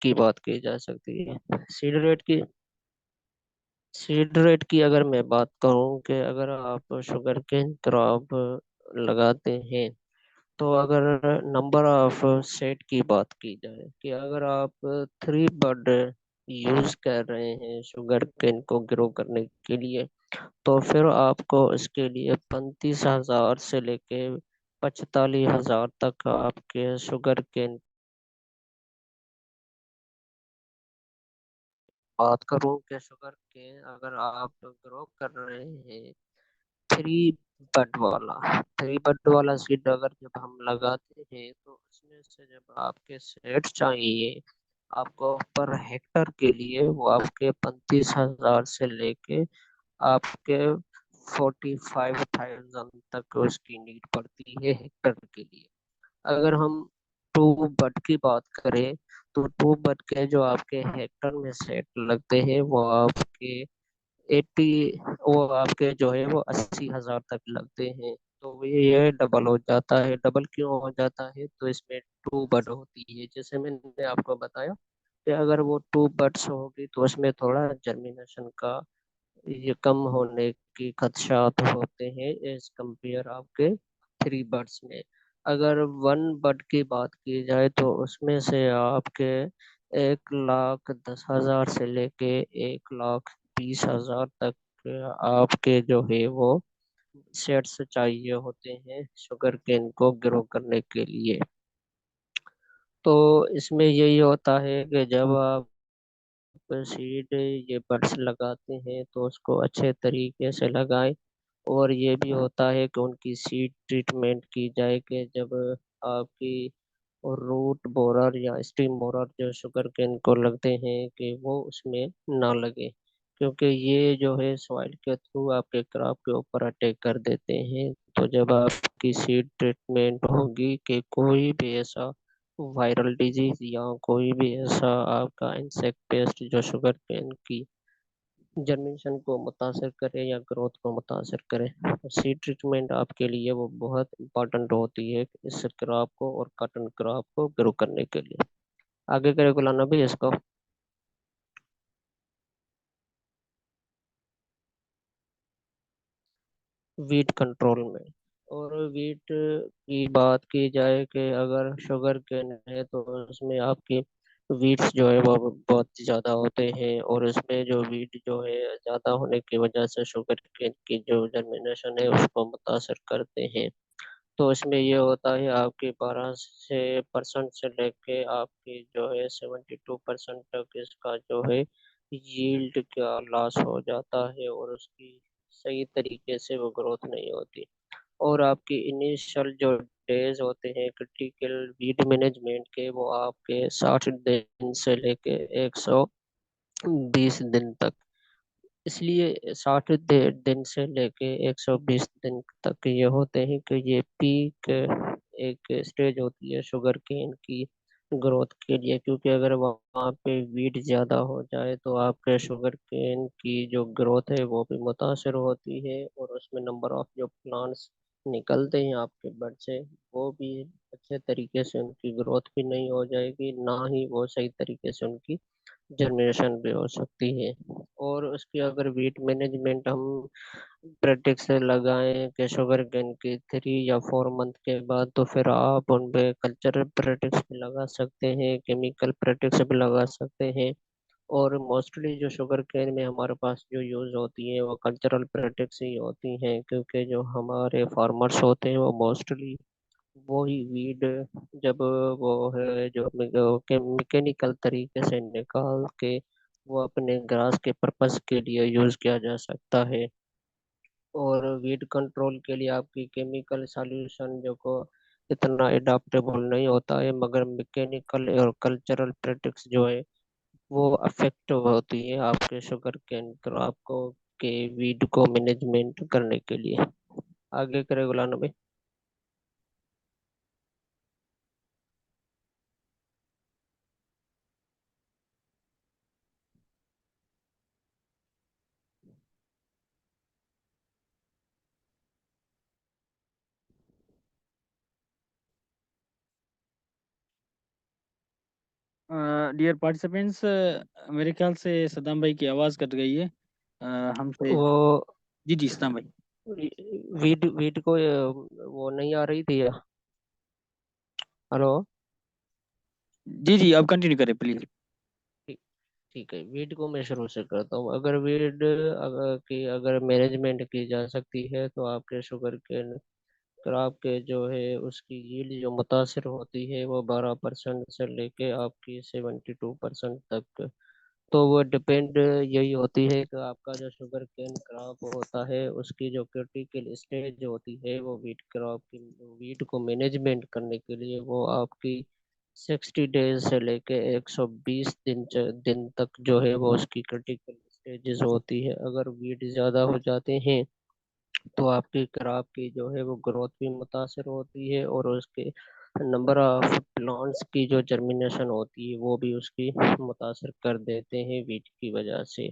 की बात की जा सकती है। सीड रेट की सीड रेट की अगर मैं बात करूं कि अगर आप शुगर केन क्रॉप लगाते हैं, तो अगर नंबर ऑफ सेट की बात की जाए कि अगर आप 3 बड यूज कर रहे हैं शुगर केन को ग्रो करने के लिए, तो फिर आपको इसके लिए 35,000 से लेके 45,000 तक आपके शुगर केन बात करूं कि शुगर केन अगर आप ग्रो कर रहे हैं थ्री थ्री बड वाला सीड अगर जब हम लगाते हैं तो उसमें से जब आपके सेट चाहिए आपको पर हेक्टर के लिए, वो आपके 35,000 से लेके आपके 45,000 तक उसकी नीड पड़ती है हेक्टर के लिए। अगर हम टू बट की बात करें, तो टू बट के जो आपके हेक्टर में सेट लगते हैं वो आपके 80, वो आपके जो है वो 80,000 तक लगते हैं। तो ये डबल हो जाता है। डबल क्यों हो जाता है? तो इसमें टू बट होती है, जैसे मैंने आपको बताया कि अगर वो टू बट्स होगी तो उसमें थोड़ा जर्मिनेशन का ये कम होने की खदशात होते हैं एज कंपेयर आपके 3 बर्ड्स में। अगर 1 बर्ड की बात की जाए तो उसमें से आपके 1,10,000 से लेके 1,20,000 तक आपके जो है वो सेट्स चाहिए होते हैं शुगर केन को ग्रो करने के लिए। तो इसमें यही होता है कि जब आप सीड ये बड्स लगाते हैं तो उसको अच्छे तरीके से लगाएं। और ये भी होता है कि उनकी सीड ट्रीटमेंट की जाए कि जब आपकी रूट बोरर या स्टीम बोरर जो शुगर केन को लगते हैं कि वो उसमें ना लगे, क्योंकि ये जो है सॉइल के थ्रू आपके क्रॉप के ऊपर अटैक कर देते हैं। तो जब आपकी सीड ट्रीटमेंट होगी कि कोई भी ऐसा वायरल डिजीज या कोई भी ऐसा आपका इंसेक्ट पेस्ट जो शुगर केन की जर्मिनेशन को मुतासर करे या ग्रोथ को मुतासर करे, सीड ट्रीटमेंट आपके लिए वो बहुत इंपॉर्टेंट होती है इस क्रॉप को और कॉटन क्रॉप को ग्रो करने के लिए। आगे करे गुलाना भी इसको। वीट कंट्रोल में, और वीट की बात की जाए कि अगर शुगर केन है तो उसमें आपकी वीट्स जो है वो बहुत ज़्यादा होते हैं, और उसमें जो वीट जो है ज़्यादा होने की वजह से शुगर केन की जो जर्मिनेशन है उसको मुतासर करते हैं। तो इसमें ये होता है आपकी 12 से परसेंट से लेके आपकी जो है 72% तक इसका जो है यील्ड का लॉस हो जाता है, और उसकी सही तरीके से वो ग्रोथ नहीं होती। और आपकी इनिशियल जो डेज होते हैं क्रिटिकल वीड मैनेजमेंट के, वो आपके 60 दिन से लेके 120 दिन तक। इसलिए 60 दिन से लेके 120 दिन तक ये होते हैं कि ये पीक एक स्टेज होती है शुगर केन की ग्रोथ के लिए, क्योंकि अगर वहाँ पे वीट ज़्यादा हो जाए तो आपके शुगर केन की जो ग्रोथ है वो भी मुतासर होती है, और उसमें नंबर ऑफ जो प्लांट्स निकलते हैं आपके बड से वो भी अच्छे तरीके से उनकी ग्रोथ भी नहीं हो जाएगी, ना ही वो सही तरीके से उनकी जनरेशन भी हो सकती है। और उसकी अगर वीट मैनेजमेंट हम प्रेडिक्ट से लगाएं कि शुगर केन की 3 या 4 मंथ के बाद, तो फिर आप उन पे कल्चरल प्रेडिक्ट्स भी लगा सकते हैं, केमिकल प्रेडिक्ट्स भी लगा सकते हैं। और मोस्टली जो शुगर केन में हमारे पास जो यूज़ होती है वो कल्चरल प्रेडिक्ट्स ही होती हैं, क्योंकि जो हमारे फार्मर्स होते हैं वो मोस्टली वो ही वीड जब वो है जो मैकेनिकल तरीके से निकाल के वो अपने ग्रास के पर्पस के लिए यूज किया जा सकता है। और वीड कंट्रोल के लिए आपकी केमिकल सॉल्यूशन जो को इतना एडाप्टेबल नहीं होता है, मगर मैकेनिकल और कल्चरल प्रैक्टिस जो है वो अफेक्टिव होती है आपके शुगर केन क्रॉप को के वीड को मैनेजमेंट करने के लिए। आगे करे गुलाम भाई। डियर पार्टिसिपेंट्स, मेरे ख्याल से सदाम भाई की आवाज़ कट गई है। हमसे। वो जी जी, सदाम भाई। वीड वीड को वो नहीं आ रही थी। हेलो। जी जी, अब कंटिन्यू करें प्लीज। ठीक ठीक है, वीड को मैं शुरू से करता हूँ। अगर वीड अगर मैनेजमेंट की जा सकती है तो आपके शुगर के क्रॉप के जो है उसकी यील्ड जो मुतासर होती है वो 12% से लेके आपकी 72% तक। तो वो डिपेंड यही होती है कि आपका जो शुगर केन क्रॉप होता है उसकी जो क्रिटिकल स्टेज होती है वो वीट क्रॉप की वीट को मैनेजमेंट करने के लिए वो आपकी 60 डेज से लेके 120 दिन तक जो है वो उसकी क्रिटिकल स्टेजेस होती है। अगर वीट ज़्यादा हो जाते हैं तो आपकी क्रॉप की जो है वो ग्रोथ भी मुतासर होती है और उसके नंबर ऑफ प्लांट्स की जो जर्मिनेशन होती है वो भी उसकी मुतासर कर देते हैं वीट की वजह से।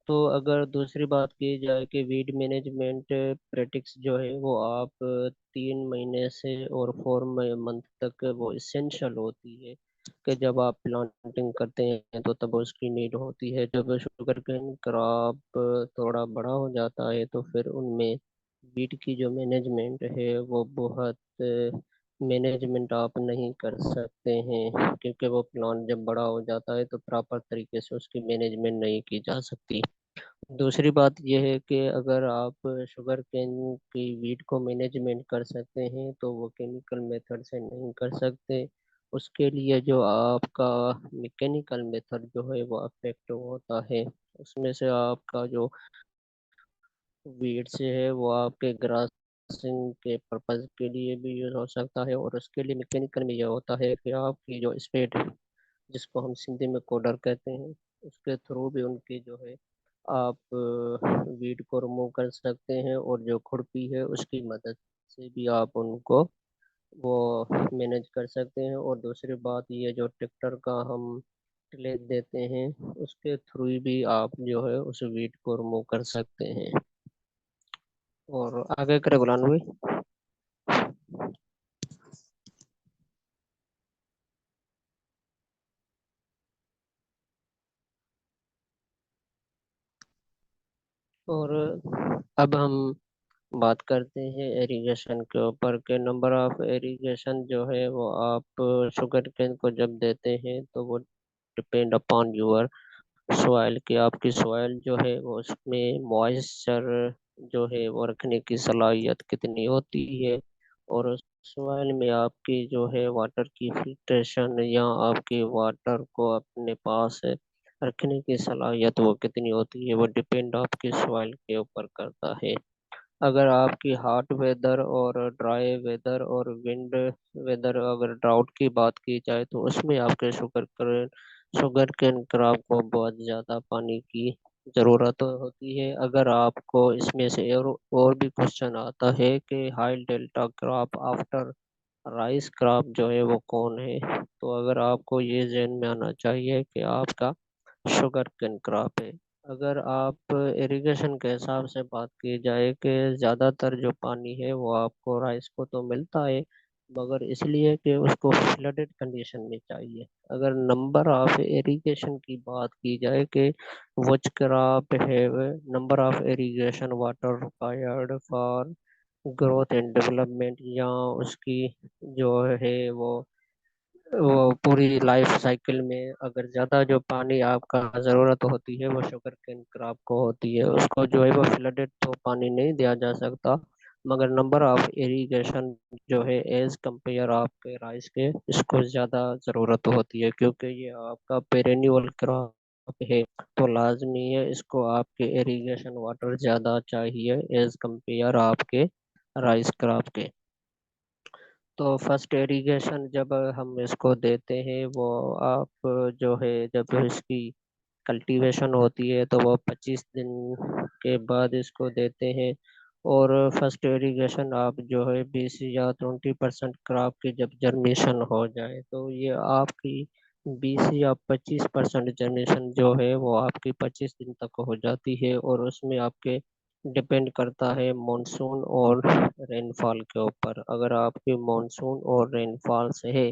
तो अगर दूसरी बात की जाए कि वीड मैनेजमेंट प्रैक्टिस जो है वो आप 3 महीने से और 4 मंथ तक वो इसेंशियल होती है कि जब आप प्लांटिंग करते हैं तो तब उसकी नीड होती है। जब शुगर केन क्रॉप थोड़ा बड़ा हो जाता है तो फिर उनमें वीट की जो मैनेजमेंट है वो बहुत मैनेजमेंट आप नहीं कर सकते हैं क्योंकि वो प्लांट जब बड़ा हो जाता है तो प्रॉपर तरीके से उसकी मैनेजमेंट नहीं की जा सकती। दूसरी बात यह है कि अगर आप शुगर केन की वीट को मैनेजमेंट कर सकते हैं तो वो केमिकल मेथड से नहीं कर सकते। उसके लिए जो आपका मैकेनिकल मेथड जो है वो अफेक्ट होता है। उसमें से आपका जो वीट से है वो आपके ग्रासिंग के पर्पज के लिए भी यूज हो सकता है और उसके लिए मैकेनिकल में यह होता है कि आपकी जो स्पेड है जिसको हम सिंधी में कोडर कहते हैं उसके थ्रू भी उनकी जो है आप वीड को रिमूव कर सकते हैं और जो खुरपी है उसकी मदद से भी आप उनको वो मैनेज कर सकते हैं। और दूसरी बात ये जो ट्रैक्टर का हम टिलेज देते हैं उसके थ्रू भी आप जो है उस वीड को रिमूव कर सकते हैं। और आगे करे गुलान भाई। और अब हम बात करते हैं एरिगेशन के ऊपर के नंबर ऑफ एरिगेशन जो है वो आप शुगर केन को जब देते हैं तो वो डिपेंड अपॉन यूर सॉइल की आपकी सॉइल जो है वो उसमें मॉइस्चर जो है वो रखने की सलाहियत कितनी होती है और उस सॉइल में आपकी जो है वाटर की फिल्ट्रेशन या आपकी वाटर को अपने पास रखने की सलाहियत वो कितनी होती है वो डिपेंड आपकी सॉइल के ऊपर करता है। अगर आपकी हॉट वेदर और ड्राई वेदर और विंड वेदर अगर ड्राउट की बात की जाए तो उसमें आपके शुगर केन क्रॉप को बहुत ज़्यादा पानी की ज़रूरत होती है। अगर आपको इसमें से और भी क्वेश्चन आता है कि high delta crop after rice crop जो है वो कौन है तो अगर आपको ये ज़हन में आना चाहिए कि आपका शुगर केन क्रॉप है। अगर आप इरिगेशन के हिसाब से बात की जाए कि ज़्यादातर जो पानी है वो आपको राइस को तो मिलता है मगर इसलिए कि उसको फ्लडेड कंडीशन में चाहिए। अगर नंबर ऑफ इरिगेशन की बात की जाए कि विच क्रॉप है number of irrigation water required for growth and development या उसकी जो है वो पूरी लाइफ साइकिल में अगर ज़्यादा जो पानी आपका ज़रूरत होती है वो शुगर केन क्रॉप को होती है उसको जो है वो फ्लडेड तो पानी नहीं दिया जा सकता मगर नंबर ऑफ इरिगेशन जो है एज कंपेयर आपके राइस के इसको ज़्यादा ज़रूरत होती है क्योंकि ये आपका पेरेनियल क्रॉप है तो लाजमी है इसको आपके इरिगेशन वाटर ज़्यादा चाहिए एज कंपेयर आपके राइस क्रॉप के। तो फर्स्ट इरिगेशन जब हम इसको देते हैं वो आप जो है जब इसकी कल्टीवेशन होती है तो वो 25 दिन के बाद इसको देते हैं। और फर्स्ट इरिगेशन आप जो है 20 या 20% क्रॉप की जब जर्मिनेशन हो जाए तो ये आपकी 20 या 25% जर्मिनेशन जो है वो आपकी 25 दिन तक हो जाती है और उसमें आपके डिपेंड करता है मॉनसून और रेनफॉल के ऊपर। अगर आपकी मॉनसून और रेनफॉल से है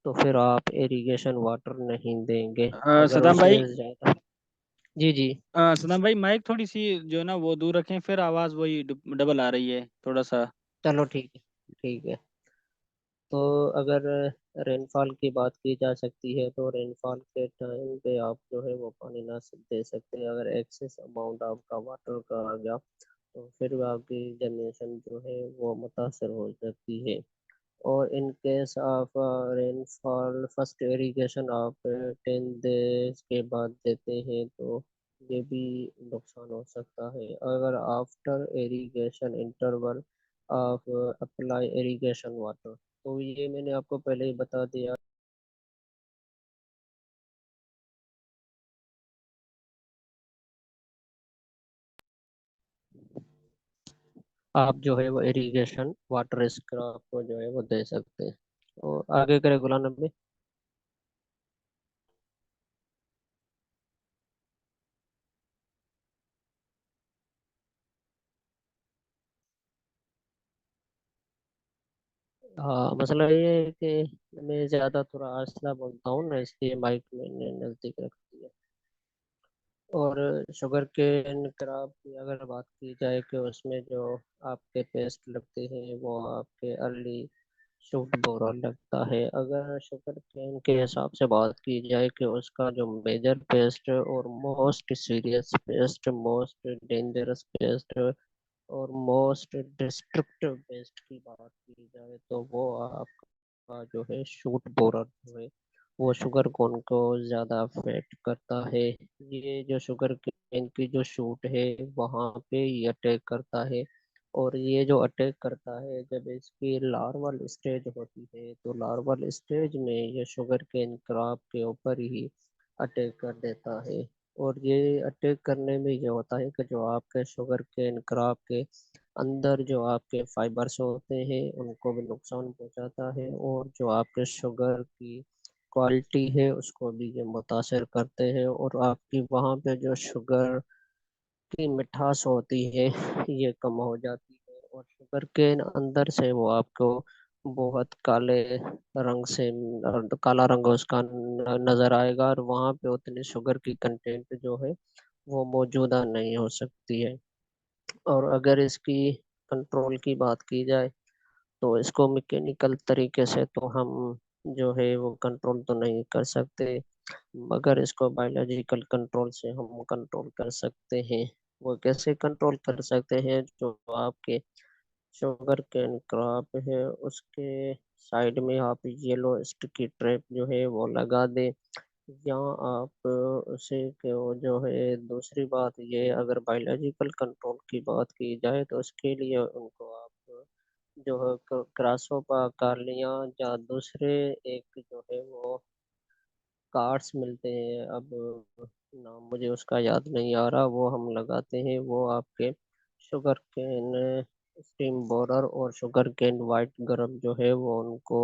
तो फिर आप इरिगेशन वाटर नहीं देंगे। अगर सदाम उसमें भाई, ज़्यादा। जी जी। सदाम भाई माइक थोड़ी सी जो है ना वो दूर रखें, फिर आवाज़ वही डबल आ रही है थोड़ा सा। चलो ठीक है। ठीक है। तो अगर रेनफॉल की बात की जा सकती है तो रेनफॉल के टाइम पे आप जो है वो पानी ना दे सकते। अगर एक्सेस अमाउंट आपका वाटर का आ गया तो फिर आपकी जनरेशन जो है वो मुतासर हो सकती है। और in case of rainfall first irrigation आप 10 डेज के बाद देते हैं तो ये भी नुकसान हो सकता है। अगर आफ्टर इरिगेशन इंटरवल आप अप्लाई इरिगेशन वाटर, तो ये मैंने आपको पहले ही बता दिया। आप जो है वो इरिगेशन वाटर इस क्रॉप को जो है वो दे सकते हैं। और आगे करें गुलाम नबी। हाँ, मसला ये है कि मैं ज़्यादा थोड़ा आस्ता बोलता हूँ ना, इसलिए माइक मैंने नज़दीक रख दिया। और शुगर केन क्रॉप की अगर बात की जाए कि उसमें जो आपके पेस्ट लगते हैं वो आपके अर्ली शूट बोरर लगता है। अगर शुगर केन के हिसाब से बात की जाए कि उसका जो मेजर पेस्ट और most serious paste, most dangerous paste और मोस्ट डिस्ट्रक्टिव पेस्ट की बात की जाए तो वो आपका जो है शूट बोरर जो है वो शुगर कोन को ज़्यादा अफेक्ट करता है। ये जो शुगर केन की जो शूट है वहाँ पे ये अटैक करता है। और ये जो अटैक करता है जब इसकी लार्वल स्टेज होती है तो लार्वल स्टेज में ये शुगर केन क्रॉप के ऊपर ही अटैक कर देता है। और ये अटैक करने में ये होता है कि जो आपके शुगर केन क्रॉप के अंदर जो आपके फाइबर्स होते हैं उनको भी नुकसान पहुंचाता है। और जो आपके शुगर की क्वालिटी है उसको भी ये मुतासर करते हैं। और आपकी वहाँ पे जो शुगर की मिठास होती है ये कम हो जाती है। और शुगर के अंदर से वो आपको बहुत काले रंग से, काला रंग उसका नजर आएगा। और वहाँ पे उतनी शुगर की कंटेंट जो है वो मौजूदा नहीं हो सकती है। और अगर इसकी कंट्रोल की बात की जाए तो इसको मैकेनिकल तरीके से तो हम जो है वो कंट्रोल तो नहीं कर सकते, मगर इसको बायोलॉजिकल कंट्रोल से हम कंट्रोल कर सकते हैं। वो कैसे कंट्रोल कर सकते हैं? जो आपके शुगर केन क्रॉप है उसके साइड में आप येलो स्टिकी ट्रैप जो है वो लगा दें। या आप उसे को जो है दूसरी बात ये, अगर बायोलॉजिकल कंट्रोल की बात की जाए तो उसके लिए उनको आप जो है क्रासोपा कार्निया या दूसरे एक जो है वो कार्ड्स मिलते हैं। अब नाम मुझे उसका याद नहीं आ रहा, वो हम लगाते हैं। वो आपके शुगर केन स्टीम बोरर और शुगर केन वाइट गरम जो है वो उनको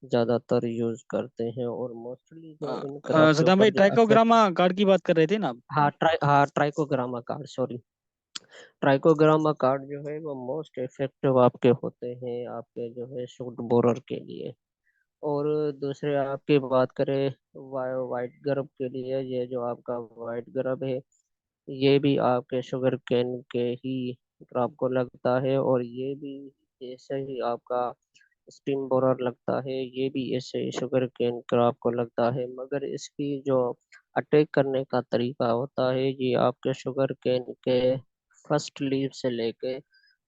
ज़्यादातर यूज़ करते हैं। और मोस्टली जो इन क्रॉप के सदाम भाई ऊपर जो अफेक्ट। ट्राइकोग्रामा कार्ड की बात कर रहे थे ना आप? हाँ, Trichogramma card, sorry. Trichogramma card जो है वो मोस्ट इफेक्टिव आपके होते हैं आपके जो है शूट बोरर के लिए। और दूसरे आपकी बात करें वाइट ग्रब के लिए, ये जो आपका वाइट ग्रब है ये भी आपके शुगर केन के ही क्रॉप को लगता है। और ये भी जैसे ही आपका स्टीम बोरर लगता है ये भी ऐसे ही शुगर केन क्रॉप को लगता है। मगर इसकी जो अटैक करने का तरीका होता है ये आपके शुगर केन के फर्स्ट लीव से लेके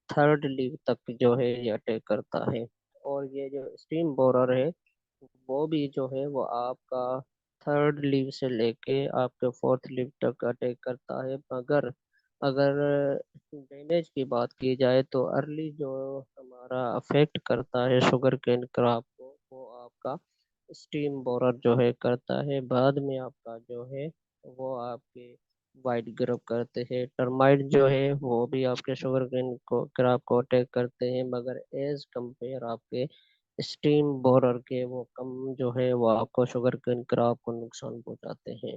थर्ड लीव तक जो है ये अटैक करता है। और ये जो स्टीम बोरर है वो भी जो है वो आपका थर्ड लीव से लेके आपके फोर्थ लीव तक अटैक करता है। मगर अगर डैमेज की बात की जाए तो अर्ली जो हमारा अफेक्ट करता है शुगर केन क्रॉप को वो आपका स्टीम बोरर जो है करता है। बाद में आपका जो है वो आपके वाइट ग्रब करते हैं। टर्माइट जो है वो भी आपके शुगर केन को क्रॉप को अटैक करते हैं, मगर एज कंपेयर आपके स्टीम बोरर के वो कम जो है वो आपको शुगर केन क्रॉप को नुकसान पहुंचाते हैं।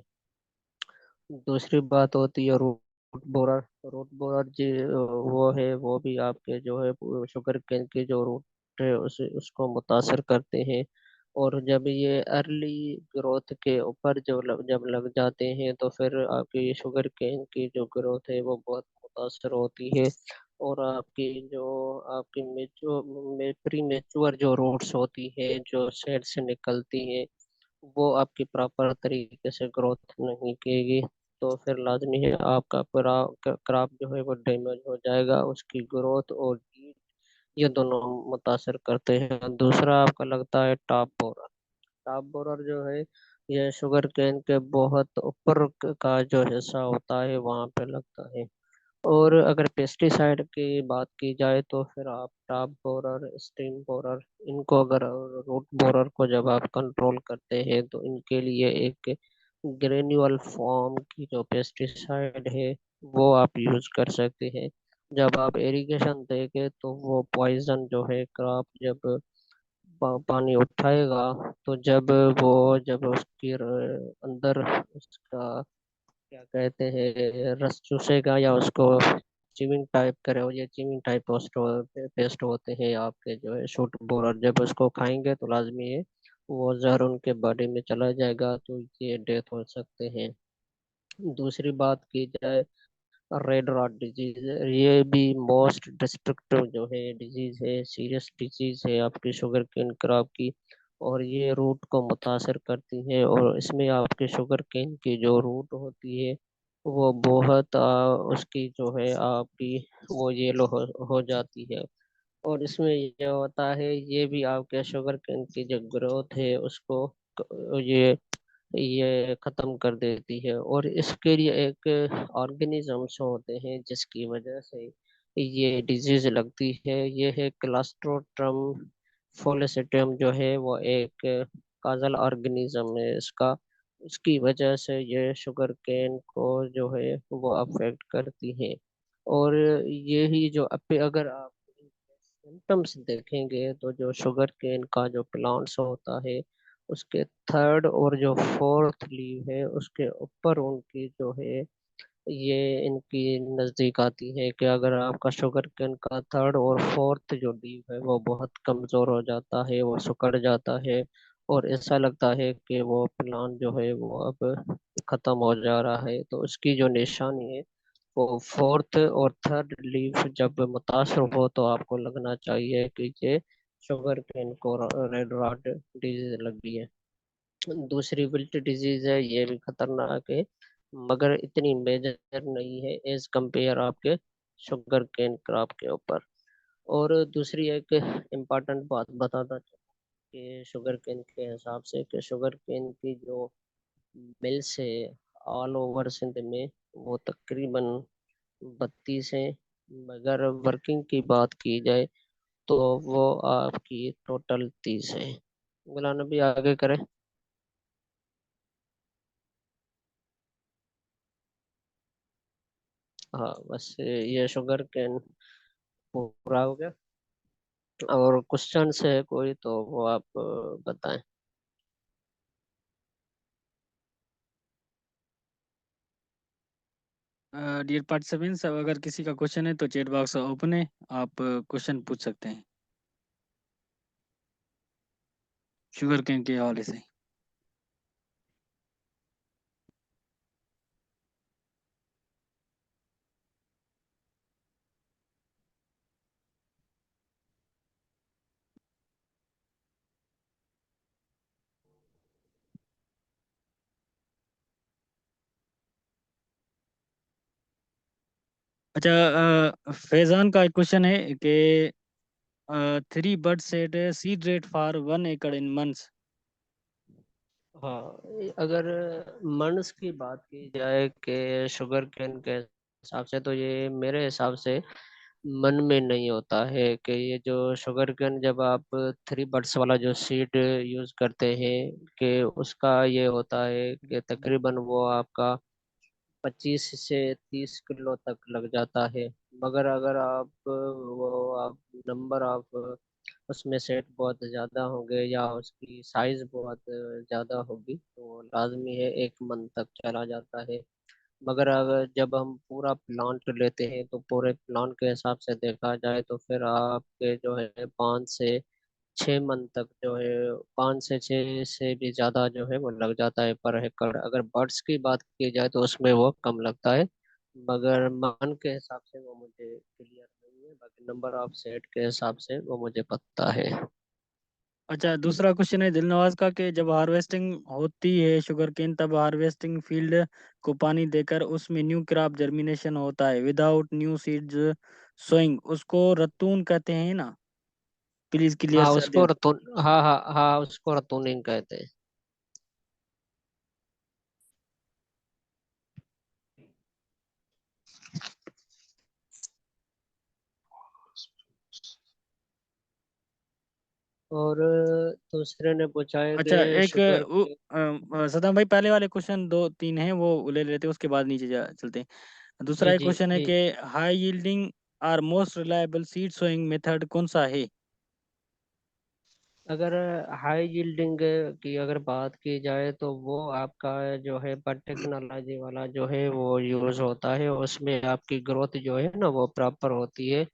दूसरी बात होती है रूट बोरर। रूट बोरर जी वो है, वो भी आपके जो है शुगर केन के जो रूट है उसे उसको मुतासर करते हैं। और जब ये अर्ली ग्रोथ के ऊपर जब लग जाते हैं तो फिर आपकी शुगर केन की जो ग्रोथ है वो बहुत मुतासर होती है। और आपकी जो आपकी प्री मेच्योर जो रूट्स होती है जो सेड से निकलती है वो आपकी प्रॉपर तरीके से ग्रोथ नहीं करेगी। तो फिर लाजमी है आपका पूरा क्रॉप जो है वो डैमेज हो जाएगा, उसकी ग्रोथ और yield ये दोनों मुतासर करते हैं। दूसरा आपका लगता है टॉप बोरर। टॉप बोरर जो है ये शुगर केन के बहुत ऊपर का जो हिस्सा होता है वहाँ पे लगता है। और अगर पेस्टिसाइड की बात की जाए तो फिर आप टॉप बोरर, स्टीम बोरर, इनको अगर रूट बोरर को जब आप कंट्रोल करते हैं तो इनके लिए एक ग्रेन्युअल फॉर्म की जो पेस्टिसाइड है वो आप यूज कर सकते हैं। जब आप इरिगेशन देंगे तो वो पॉइजन जो है क्रॉप जब पानी उठाएगा तो जब उसकी अंदर उसका क्या कहते हैं रस चूसेगा या उसको चिविंग टाइप करे, और ये चिविंग टाइप पेस्ट होते हैं आपके जो है शूट बोरर, जब उसको खाएंगे तो लाजमी है वो जहर उनके बॉडी में चला जाएगा तो ये डेथ हो सकते हैं। दूसरी बात की जाए रेड रॉट डिजीज, ये भी मोस्ट डिस्ट्रक्टिव जो है डिजीज है, सीरियस डिजीज है आपकी शुगर केन क्रॉप की। और ये रूट को मुतासर करती है और इसमें आपके शुगर केन की जो रूट होती है वो बहुत उसकी जो है आपकी वो येलो हो जाती है। और इसमें ये होता है ये भी आपके शुगर केन की जो ग्रोथ है उसको ये ये खत्म कर देती है। और इसके लिए एक ऑर्गेनिजम्स होते हैं जिसकी वजह से ये डिजीज लगती है, ये है क्लास्ट्रोट्रम फोलिसेटियम जो है वो एक काजल ऑर्गेनिज्म है इसका। उसकी वजह से ये शुगर केन को जो है वो अफेक्ट करती है। और यही जो अगर आप सिम्टम्स देखेंगे तो जो शुगर केन का जो प्लांट्स होता है उसके थर्ड और जो फोर्थ लीव है उसके ऊपर उनकी जो है ये इनकी नज़दीक आती है कि अगर आपका शुगर केन का थर्ड और फोर्थ जो लीव है वो बहुत कमज़ोर हो जाता है, वो सिकुड़ जाता है और ऐसा लगता है कि वो प्लांट जो है वो अब ख़त्म हो जा रहा है, तो उसकी जो निशानी है वो फोर्थ और थर्ड लीफ जब मुतासर हो तो आपको लगना चाहिए कि ये शुगर केन को रेड रॉट डिजीज लगी है। दूसरी विल्ट डिजीज है, ये भी खतरनाक है मगर इतनी मेजर नहीं है एज कंपेयर आपके शुगर केन क्रॉप के ऊपर। और दूसरी एक इम्पॉर्टेंट बात बताता चलूं कि शुगर केन के हिसाब से कि शुगर केन की जो मिल्स है ऑल ओवर सिंध में वो तकरीबन 32 है, मगर वर्किंग की बात की जाए तो वो आपकी टोटल 30 है। गुलाम नबी आगे करें। हाँ बस ये शुगर केन पूरा हो गया। और क्वेश्चन है कोई तो वो आप बताएं। डियर पार्टिसिपेंट्स, अब अगर किसी का क्वेश्चन है तो चैट बॉक्स ओपन है, आप क्वेश्चन पूछ सकते हैं शुगर केन के हवाले से। अच्छा, फैजान का एक क्वेश्चन है कि three bird set seed rate for 1 एकड़ इन मंथ्स। हाँ अगर मंस की बात की जाए कि शुगर केन के हिसाब से तो ये मेरे हिसाब से मन में नहीं होता है कि ये जो शुगर केन जब आप 3 बड्स वाला जो सीड यूज करते हैं कि उसका ये होता है कि तकरीबन वो आपका 25 से 30 किलो तक लग जाता है। मगर अगर आप नंबर ऑफ उसमें सेट बहुत ज़्यादा होंगे या उसकी साइज बहुत ज़्यादा होगी तो लाजमी है 1 मंथ तक चला जाता है। मगर अगर जब हम पूरा प्लांट लेते हैं तो पूरे प्लांट के हिसाब से देखा जाए तो फिर आपके जो है 5 से 6 मन तक जो है, 5 से 6 से भी ज्यादा जो है वो लग जाता है पर एकड़। अगर बर्ड्स की बात की जाए तो उसमें वो कम लगता है, मगर मन के हिसाब से वो मुझे क्लियर नहीं है, बाकी नंबर ऑफ सेट के हिसाब से वो मुझे पता है। अच्छा, दूसरा क्वेश्चन है दिलनवाज का कि जब हार्वेस्टिंग होती है शुगर केन, तब हार्वेस्टिंग फील्ड को पानी देकर उसमें न्यू क्रॉप जर्मिनेशन होता है विदाउट न्यू सीड्स सोइंग, उसको रतून कहते हैं ना? प्लीज क्लियर हाँ कर दें। उसको रतून, हाँ हाँ हाँ, उसको रतूनिंग कहते हैं। और दूसरे ने पूछा है अच्छा, कि एक शुगर। सदाम भाई, पहले वाले क्वेश्चन दो तीन हैं वो ले लेते हैं, उसके बाद नीचे चलते हैं। दूसरा जी एक जी क्वेश्चन है जी। कि हाई यील्डिंग और most reliable seed sowing method कौन सा है? अगर हाई यील्डिंग की अगर बात की जाए तो वो आपका जो है पर टेक्नोलॉजी वाला जो है वो यूज होता है, उसमें आपकी ग्रोथ जो है ना वो प्रॉपर होती है।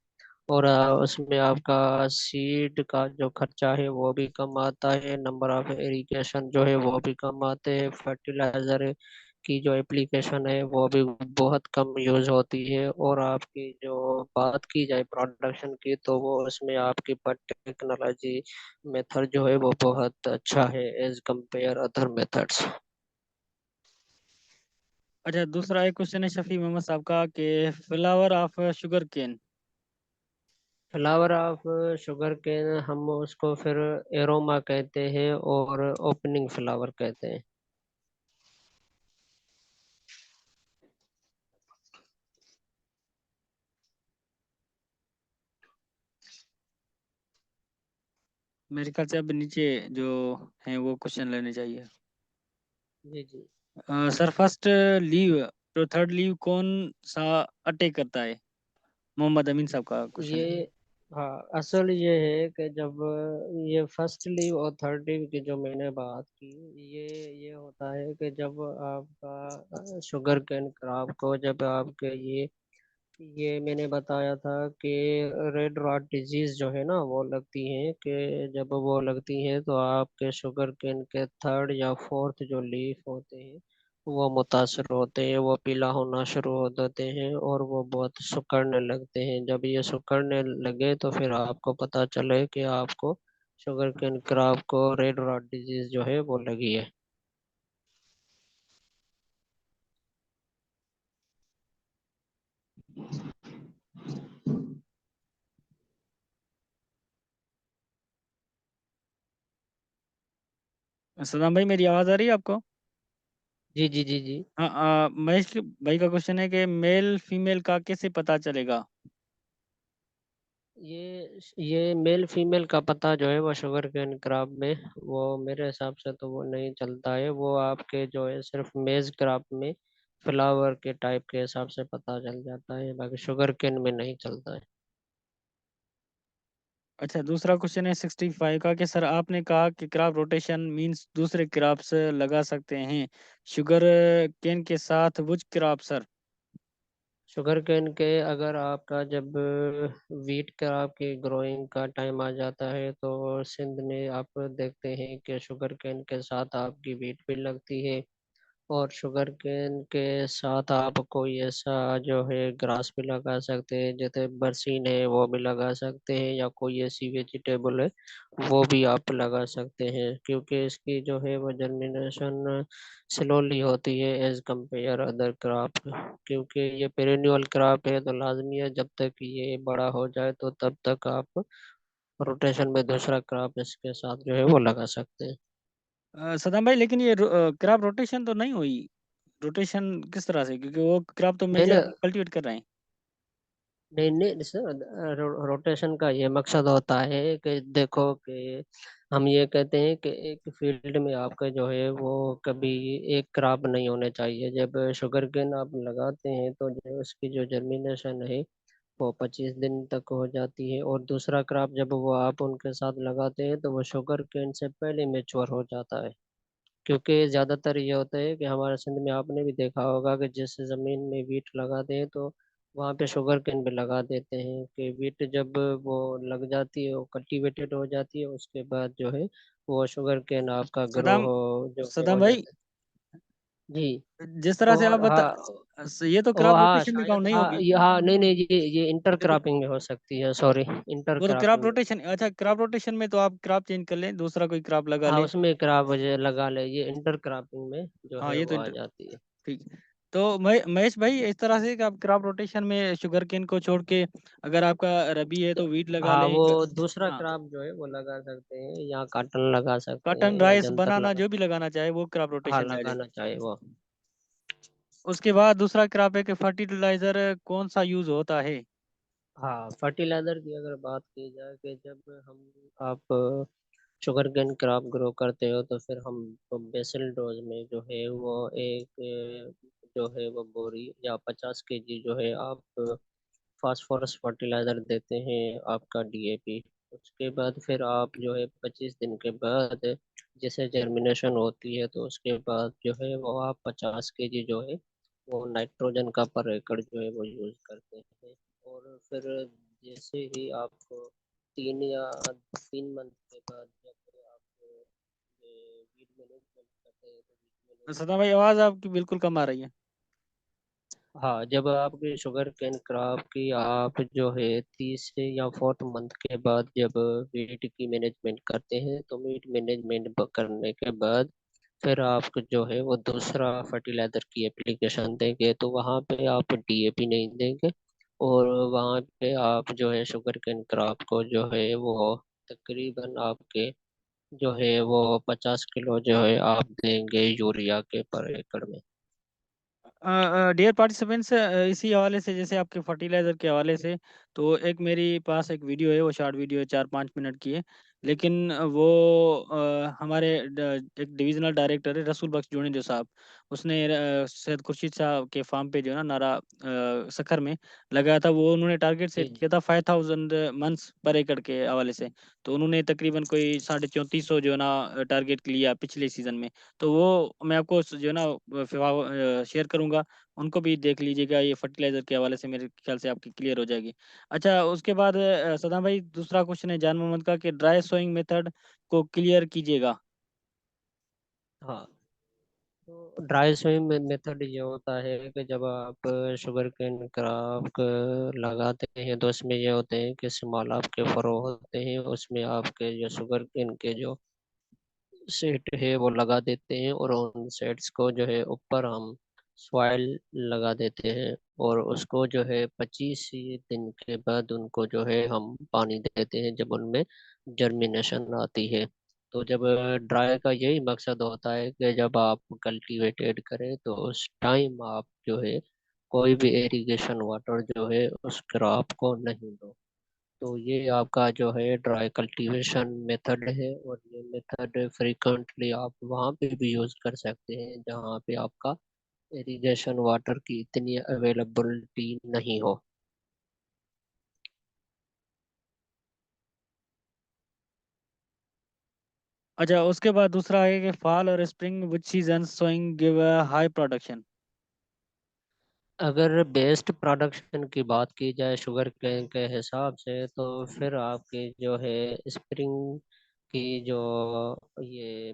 और उसमें आपका सीड का जो खर्चा है वो भी कम आता है, नंबर ऑफ इरिगेशन जो है वो भी कम आते हैं, फर्टिलाइजर की जो एप्लीकेशन है वो भी बहुत कम यूज होती है। और आपकी जो बात की जाए प्रोडक्शन की तो वो उसमें आपकी टेक्नोलॉजी मेथड जो है वो बहुत अच्छा है एज कंपेयर अदर मेथड्स। अच्छा, दूसरा एक क्वेश्चन है शफी मोहम्मद साहब का कि flower of sugar cane. Flower of sugar cane हम उसको फिर एरोमा कहते हैं और ओपनिंग फ्लावर कहते हैं। मेरे ख्याल से अब नीचे जो है वो क्वेश्चन लेने चाहिए। जी जी। सर, फर्स्ट लीव तो थर्ड लीव कौन सा अटैक करता है? मोहम्मद अमीन साहब का क्वेश्चन ये है। हाँ, असल ये है कि जब ये फर्स्ट लीव और थर्ड लीव की जो मैंने बात की, ये होता है कि जब आपका शुगर केन क्रॉप को जब आपके ये मैंने बताया था कि रेड रॉट डिजीज जो है ना वो लगती है, कि जब वो लगती है तो आपके शुगर केन के थर्ड या फोर्थ जो लीफ होते हैं वो मुतासर होते हैं, वो पीला होना शुरू हो जाते हैं और वो बहुत सिकुड़ने लगते हैं। जब ये सिकुड़ने लगे तो फिर आपको पता चले कि आपको शुगर केन क्रॉप को रेड रॉट डिजीज जो है वो लगी है। सदाम भाई, मेरी आवाज़ आ रही है आपको? जी जी जी जी। हाँ, महेश भाई का क्वेश्चन है कि मेल फीमेल का कैसे पता चलेगा? ये मेल फीमेल का पता जो है वो शुगर केन क्रॉप में, वो मेरे हिसाब से तो वो नहीं चलता है, वो आपके जो है सिर्फ मेज क्रॉप में फ्लावर के टाइप के हिसाब से पता चल जाता है, बाकी शुगर केन में नहीं चलता है। अच्छा, दूसरा क्वेश्चन है 65 का कि सर, आपने कहा कि क्रॉप रोटेशन मींस दूसरे क्रॉप्स लगा सकते हैं शुगर केन के साथ वुच क्रॉप सर? शुगर केन के अगर आपका जब वीट क्रॉप की ग्रोइंग का टाइम आ जाता है तो सिंध में आप देखते हैं कि शुगर केन के साथ आपकी वीट भी लगती है, और शुगर केन के साथ आप कोई ऐसा जो है ग्रास भी लगा सकते हैं, जैसे बरसीन है वो भी लगा सकते हैं, या कोई ऐसी वेजिटेबल है वो भी आप लगा सकते हैं, क्योंकि इसकी जो है वो जर्मिनेशन स्लोली होती है एज कंपेयर अदर क्रॉप। क्योंकि ये पेरेनियल क्रॉप है तो लाजमी है जब तक ये बड़ा हो जाए तो तब तक आप रोटेशन में दूसरा क्रॉप इसके साथ जो है वो लगा सकते हैं। सदाम भाई, लेकिन ये क्रॉप रोटेशन तो नहीं हुई। रोटेशन किस तरह से, क्योंकि वो क्रॉप तो नहीं नहीं मेजर कल्टीवेट कर रहे हैं। नहीं नहीं सर, रोटेशन का ये मकसद होता है कि देखो कि हम ये कहते हैं कि एक फील्ड में आपका जो है वो कभी एक क्रॉप नहीं होने चाहिए। जब शुगर केन आप लगाते हैं तो जो उसकी जो जर्मिनेशन है वो 25 दिन तक हो जाती है, और दूसरा क्रॉप जब वो आप उनके साथ लगाते हैं तो वो शुगर केन से पहले मेच्योर हो जाता है। क्योंकि ज़्यादातर ये होता है कि हमारे सिंध में आपने भी देखा होगा कि जिस ज़मीन में वीट लगाते हैं तो वहाँ पे शुगर केन भी लगा देते हैं कि बीट जब वो लग जाती है, वो कल्टीवेटेड हो जाती है, उसके बाद जो है वो शुगर केन आपका ग्रो सदाम जो है सदाम हो भाई, जाता है। जी। जिस तरह से आप और बता, हाँ, ये तो वो क्रॉप हाँ रोटेशन में शायद, काउंट नहीं हाँ होगी। ये, हाँ नहीं नहीं, ये इंटर देखो, क्रॉपिंग में हो सकती है, सॉरी, इंटर वो तो क्रॉप क्रॉपिंग में। रोटेशन, अच्छा क्रॉप रोटेशन में तो आप क्रॉप चेंज कर लें, दूसरा कोई क्रॉप लगा हाँ ले। उसमें क्रॉप वजह लगा ले, ये इंटर क्रॉपिंग में जो हाँ है ये वो तो आ जाती है। ठीक। तो महेश भाई, इस तरह से कि आप क्रॉप रोटेशन में शुगर केन को छोड़ के, अगर आपका रबी है तो तो वीट लगा हाँ, लें वो दूसरा हाँ, क्रॉप जो है वो लगा सकते हैं, या कॉटन लगा सकते कॉटन, हैं, या राइस, जंतर बनाना, लगा। जो भी लगाना चाहे वो क्रॉप हाँ रोटेशन में आ जाएगा। लगाना चाहिए वो। उसके बाद दूसरा क्रॉप है कि फर्टिलाइजर कौन सा यूज होता है। हाँ फर्टिलाइजर की अगर बात की जाए कि जब हम आप शुगर केन क्रॉप ग्रो करते हो तो फिर हम तो बेसल डोज में जो है वो एक जो है वो बोरी या 50 kg जो है आप फास्फोरस फर्टिलाइजर देते हैं, आपका डीएपी। उसके बाद फिर आप जो है 25 दिन के बाद जैसे जर्मिनेशन होती है तो उसके बाद जो है वो आप 50 kg जो है वो नाइट्रोजन का पर एकड़ जो है वो यूज करते हैं। और फिर जैसे ही आपको 3 या 3 मंथ के बाद जब आप वीड मैनेजमेंट करते हैं तो वीड सदा मैनेजमेंट भाई, में आवाज जो आपकी बिल्कुल कम आ रही है। हाँ, जब आपकी शुगर केन क्रॉप की आप जो है 30 या 4th मंथ के बाद जब वीट की मैनेजमेंट करते हैं तो वीट मैनेजमेंट करने के बाद फिर आपको जो है वो दूसरा फर्टिलाइजर की एप्लीकेशन देंगे, तो वहाँ पे आप डीएपी नहीं देंगे। और वहाँ पे आप जो है शुगर केन क्रॉप को जो है वो तकरीबन आपके जो है वो 50 किलो जो है आप देंगे यूरिया के पर एकड़ में। डियर पार्टिसिपेंट्स, इसी हवाले से, जैसे आपके फर्टिलाइजर के हवाले से, तो एक मेरे पास एक वीडियो है, वो शॉर्ट वीडियो है, 4-5 मिनट की है। लेकिन वो एक डिविजनल डायरेक्टर है रसूल बख्श जुनेजो साहब, उसने सैयद खुर्शीद साहब के फार्म पे जो है ना, नारा सखर में लगाया था। वो उन्होंने टारगेट जी सेट जी। किया था 5000 मंथ्स पर एकड़ के हवाले से। तो उन्होंने तकरीबन कोई 3400 जो है ना टारगेट लिया पिछले सीजन में। तो वो मैं आपको जो है ना शेयर करूंगा, उनको भी देख लीजिएगा। ये फर्टिलाइजर के हवाले से मेरे ख्याल से आपकी क्लियर हो जाएगी। अच्छा, उसके बाद सदाम भाई, दूसरा क्वेश्चन है जान मोहम्मद का कि ड्राई सोइंग मेथड को क्लियर कीजिएगा। हाँ, तो ड्राई स्विंग मेथड ये होता है कि जब आप शुगर केन क्रॉप लगाते हैं तो उसमें ये होते हैं कि स्मॉल आपके फरो होते हैं, उसमें आपके जो शुगर केन के जो सेट है वो लगा देते हैं, और उन सेट्स को जो है ऊपर हम सॉइल लगा देते हैं। और उसको जो है 25 दिन के बाद उनको जो है हम पानी देते हैं जब उनमें जर्मिनेशन आती है। तो जब ड्राई का यही मकसद होता है कि जब आप कल्टीवेटेड करें तो उस टाइम आप जो है कोई भी इरिगेशन वाटर जो है उस क्रॉप को नहीं दो। तो ये आपका जो है ड्राई कल्टीवेशन मेथड है, और ये मेथड फ्रिक्वेंटली आप वहाँ पे भी यूज़ कर सकते हैं जहाँ पे आपका इरिगेशन वाटर की इतनी अवेलेबिलिटी नहीं हो। अच्छा, उसके बाद दूसरा है कि फॉल और spring which season sowing give a high production. अगर बेस्ट प्रोडक्शन की बात की जाए शुगर केन के हिसाब से तो फिर आपकी जो है स्प्रिंग की जो ये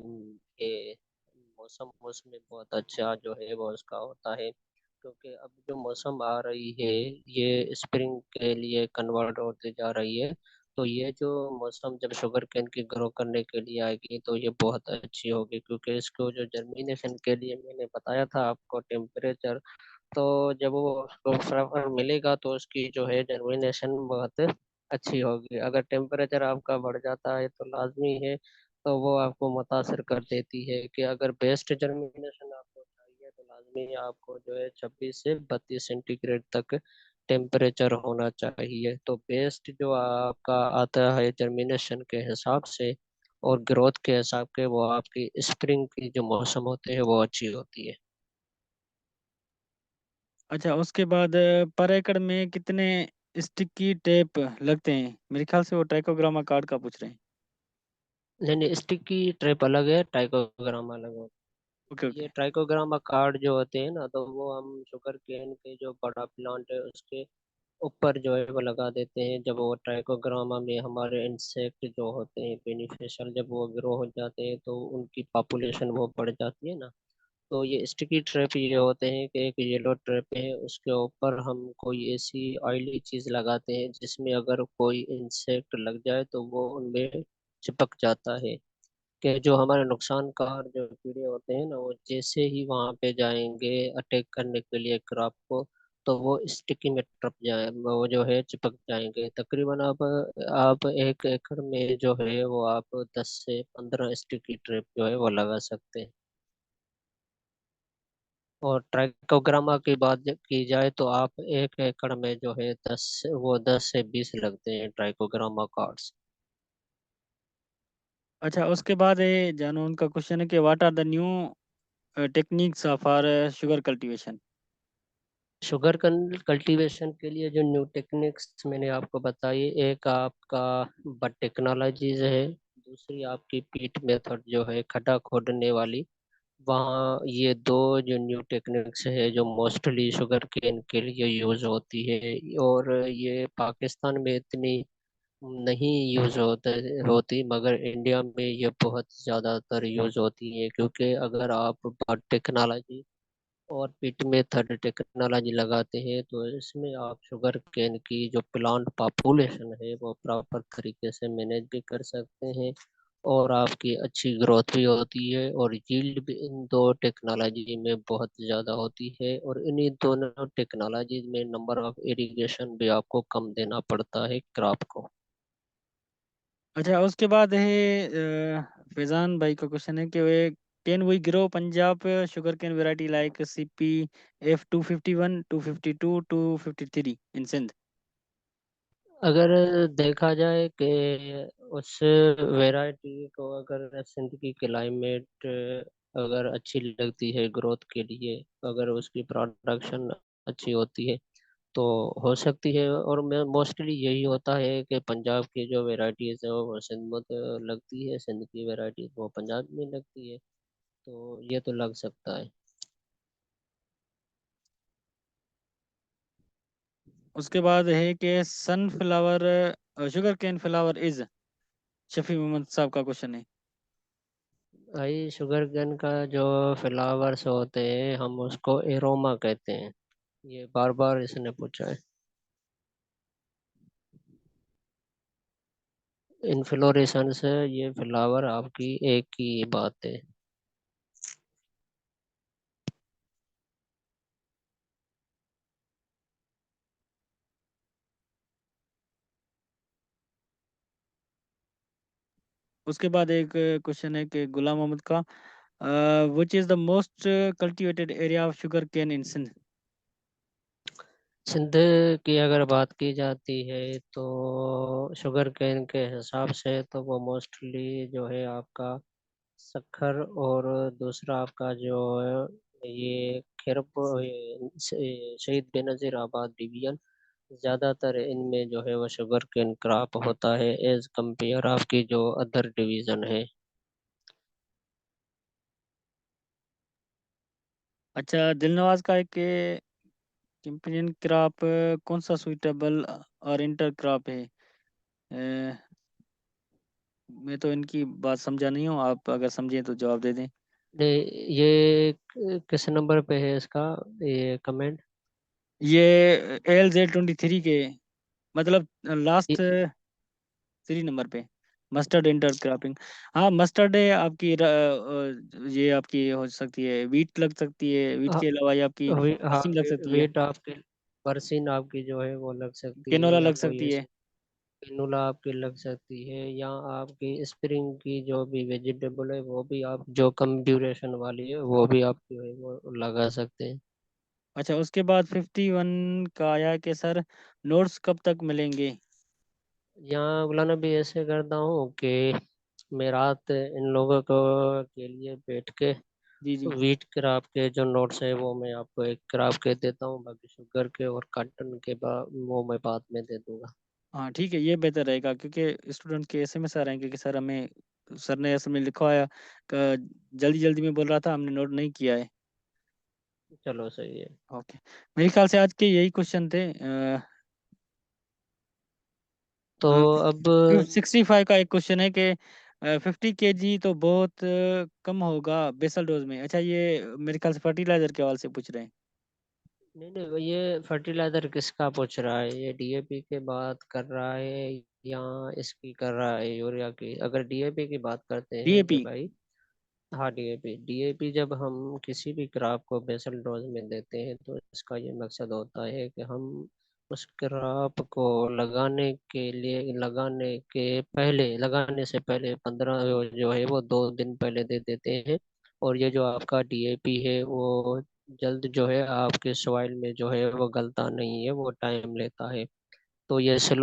मौसम, उसमें बहुत अच्छा जो है वो उसका होता है, क्योंकि अब जो मौसम आ रही है ये स्प्रिंग के लिए कन्वर्ट होते जा रही है। तो ये जो मौसम जब शुगर केन की ग्रो करने के लिए आएगी तो ये बहुत अच्छी होगी, क्योंकि इसको जो जर्मिनेशन के लिए मैंने बताया था आपको टेम्परेचर, तो जब वो उसको फ्लावर मिलेगा तो उसकी जो है जर्मिनेशन बहुत अच्छी होगी। अगर टेम्परेचर आपका बढ़ जाता है तो लाजमी है, तो वो आपको मुतासर कर देती है कि अगर बेस्ट जर्मिनेशन आपको चाहिए तो लाजमी है आपको जो है 26 से 32 सेंटीग्रेड तक टेम्परेचर होना चाहिए। तो बेस्ट जो आपका आता है जर्मिनेशन के हिसाब से और ग्रोथ के हिसाब के, वो आपकी स्प्रिंग की जो मौसम होते हैं वो अच्छी होती है। अच्छा, उसके बाद पर एकड़ में कितने स्टिकी टेप लगते हैं? मेरे ख्याल से वो ट्राइकोग्रामा कार्ड का पूछ रहे हैं। नहीं नहीं, स्टिक की ट्रिप अलग है, टाइकोग्राम अलग है। ओके ये ओके। ट्राइकोग्रामा कार्ड जो होते हैं ना, तो वो हम शुगर केन के जो बड़ा प्लांट है उसके ऊपर जो है वो लगा देते हैं। जब वो ट्राइकोग्रामा में हमारे इंसेक्ट जो होते हैं बेनिफिशियल, जब वो ग्रो हो जाते हैं तो उनकी पॉपुलेशन वो बढ़ जाती है ना। तो ये स्टिकी ट्रैप ये होते हैं कि एक येलो ट्रैप है, उसके ऊपर हम कोई ऐसी ऑयली चीज लगाते हैं जिसमें अगर कोई इंसेक्ट लग जाए तो वो उनमें चिपक जाता है। कि जो हमारे नुकसानकार जो कीड़े होते हैं ना, वो जैसे ही वहां पे जाएंगे अटैक करने के लिए क्रॉप को, तो वो स्टिकी में टप जाए, वो जो है चिपक जाएंगे तकरीबन। अब आप 1 एकड़ में जो है वो आप 10 से 15 स्टिकी ट्रैप जो है वो लगा सकते हैं। और ट्राइकोग्रामा की बात की जाए तो आप 1 एकड़ में जो है 10 से 20 लगते हैं ट्राइकोग्रामा कार्ड्स। अच्छा, उसके बाद ये जानो उनका क्वेश्चन है कि what are the new techniques of our sugar cultivation. Sugar cultivation के लिए जो न्यू टेक्निक्स मैंने आपको बताई, एक आपका बट टेक्नोलॉजीज है, दूसरी आपकी पीट मेथड जो है खड्डा खोदने वाली। वहाँ ये दो जो न्यू टेक्निक्स है जो मोस्टली शुगर केन के लिए यूज होती है। और ये पाकिस्तान में इतनी नहीं यूज होती, मगर इंडिया में ये बहुत ज़्यादातर यूज होती है। क्योंकि अगर आप बट टेक्नोलॉजी और पिट में थर्ड टेक्नोलॉजी लगाते हैं तो इसमें आप शुगर केन की जो प्लांट पॉपुलेशन है वो प्रॉपर तरीके से मैनेज भी कर सकते हैं, और आपकी अच्छी ग्रोथ भी होती है, और यील्ड भी इन दो टेक्नोलॉजी में बहुत ज़्यादा होती है। और इन्हीं दोनों टेक्नोलॉजीज में नंबर ऑफ इरिगेशन भी आपको कम देना पड़ता है क्रॉप को। अच्छा, उसके बाद है फैजान भाई का क्वेश्चन है कि way can we grow Punjab sugar cane variety like CP F 251 252 253 in Sindh. अगर देखा जाए कि उस वैरायटी को, अगर सिंध की क्लाइमेट अगर अच्छी लगती है ग्रोथ के लिए, अगर उसकी प्रोडक्शन अच्छी होती है तो हो सकती है। और मैं मोस्टली यही होता है कि पंजाब की जो वैरायटीज है वो सिंध में तो लगती है, सिंध की वैरायटी वो पंजाब में लगती है, तो ये तो लग सकता है। उसके बाद है कि sunflower sugarcane flower is, Shafi Mohammad साहब का क्वेश्चन है। भाई शुगर केन का जो फ्लावर्स होते हैं हम उसको एरोमा कहते हैं। ये बार बार इसने पूछा है। इन्फ्लोरेशन से ये फ्लावर आपकी एक ही बात है। उसके बाद एक क्वेश्चन है कि गुलाम मोहम्मद का, which is the most cultivated area of sugar cane in Sindh. Sindh की अगर बात की जाती है तो शुगर केन के हिसाब से तो वो मोस्टली जो है आपका सक्खर, और दूसरा आपका जो है ये शहीद बेनजीर आबाद डिवीजन, ज्यादातर इनमें जो है वो शुगर केन क्रॉप होता है एज कंपेयर आपकी जो अदर डिवीजन है। अच्छा, दिलनवाज का एक कंपेनियन क्रॉप कौन सा सुइटेबल और इंटर क्रॉप है। अ, मैं तो इनकी बात समझा नहीं हूँ, आप अगर समझे तो जवाब दे दें। ये किस नंबर पे है इसका ये कमेंट? ये LZ 23 के, मतलब लास्ट 3 नंबर पे, मस्टर्ड इंटर क्रॉपिंग। हाँ, मस्टर्ड है आपकी ये आपकी हो सकती है, वीट लग सकती है, वीट के अलावा ये आपकी हाँ, मशीन लग सकती है, वेट आपकी बरसीन आपकी जो है वो लग सकती है, केनोला या लग कोई सकती है। ऐसी पिनुला आपकी लग सकती है, या आपकी स्प्रिंग की जो भी वेजिटेबल है वो भी आप जो कम ड्यूरेशन वाली है वो भी आप जो है वो लगा सकते हैं। अच्छा, उसके बाद 51 का आया कि सर नोट्स कब तक मिलेंगे। यहाँ मौलाना भी ऐसे करता हूँ कि मैं रात इन लोगों को के लिए बैठ के जी जी। वीट क्रॉप के जो नोट्स है वो मैं आपको एक क्रॉप के देता हूँ, बाकी शुगर के और कॉटन के बाद वो मैं बाद में दे दूंगा। हाँ ठीक है, ये बेहतर रहेगा क्योंकि स्टूडेंट के SMS आ रहे हैं कि सर हमें सर ने असल में लिखा है, जल्दी जल्दी में बोल रहा था, हमने नोट नहीं किया है। चलो सही है। ओके, मेरे ख्याल से आज के यही क्वेश्चन थे। तो अब 65 का एक क्वेश्चन है कि 50 kg तो बहुत कम होगा बेसल डोज में। अच्छा, ये मेरे ख्याल से फर्टिलाइजर के हवाले से पूछ रहे हैं। नहीं नहीं, ये फर्टिलाइजर किसका पूछ रहा है? ये डीएपी के बात कर रहा है या इसकी कर रहा है, यूरिया की? अगर डीएपी की बात करते हैं कि डीएपी। भाई, हाँ डीएपी, डीएपी जब हम किसी भी क्रॉप को बेसल डोज में देते हैं तो इसका ये मकसद होता है कि हम उस क्रॉप को लगाने के लिए, लगाने से पहले 15 जो है वो 2 दिन पहले दे देते हैं। और ये जो आपका डीएपी है वो जल्द जो है आपके सॉइल में जो है वो गलता नहीं है, वो टाइम लेता है। तो ये स्लो